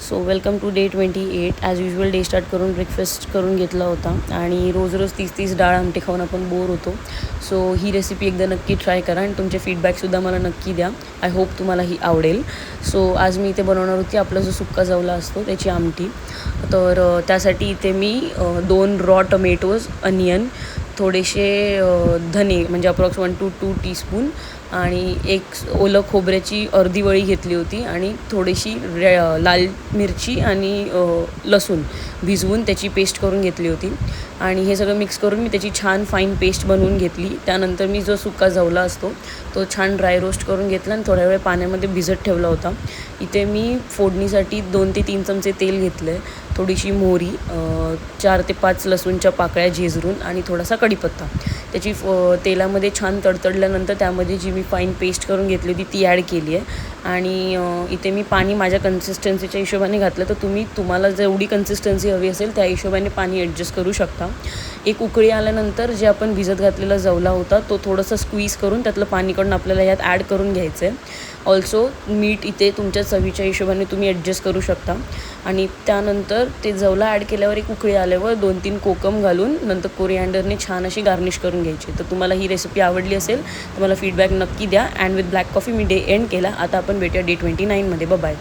So welcome to day 28. As usual day start करून breakfast करून घेतला होता आणि रोज रोज 30 डाळ आमटी खाऊन आपण बोर होतो. सो ही रेसिपी एकदा नक्की ट्राय करा आणि तुमचे फीडबॅकसुद्धा मला नक्की द्या. आय होप तुम्हाला ही आवडेल. सो आज मी इथे बनवणार होती आपला जो सुक्का जवला असतो त्याची आमटी. तर त्यासाठी इथे मी 2 रॉ टोमॅटोज, अनियन, थोडेसे धने म्हणजे अप्रॉक्स 1 to 2 टीस्पून आणि एक ओलं खोबऱ्याची अर्धी वळी घेतली होती आणि थोडीशी लाल मिरची आणि लसूण भिजवून त्याची पेस्ट करून घेतली होती आणि हे सगळं मिक्स करून मी त्याची छान फाईन पेस्ट बनवून घेतली. त्यानंतर मी जो सुक्का जवला असतो तो छान ड्राय रोस्ट करून घेतला आणि थोड्या वेळ पाण्यामध्ये भिजत ठेवला होता. इथे मी फोडणीसाठी 2 ते 3 चमचे तेल घेतलं आहे, थोडीशी मोहरी, 4 ते 5 लसूणच्या पाकळ्या झेजरून आणि थोडासा कढीपत्ता. त्याची तेलामध्ये छान तडतडल्यानंतर त्यामध्ये जी मी फाईन पेस्ट करून घेतली होती ती ॲड केली आहे आणि इथे मी पाणी माझ्या कन्सिस्टन्सीच्या हिशोबाने घातलं. तर तुम्हाला जेवढी कन्सिस्टन्सी हवी असेल त्या हिशोबाने पाणी ॲडजस्ट करू शकता. एक उकळी आल्यानंतर जे आपण भिजत घातलेला जवला होता तो थोडंसं स्क्वीज करून त्यातलं पाणी काढून आपल्याला यात ॲड करून घ्यायचं आहे. ऑल्सो मीठ इथे तुमच्या चवीच्या हिशोबाने तुम्ही ॲडजस्ट करू शकता आणि त्यानंतर ते जवला ॲड केल्यावर एक उकळी आल्यावर 2-3 कोकम घालून नंतर कोरिअँडरने छान अशी गार्निश करून घ्यायची. तर तुम्हाला ही रेसिपी आवडली असेल तर मला फीडबॅक नक्की द्या. And with black coffee me day end केला. आता आपण भेटूया डे 29मध्ये. बाय.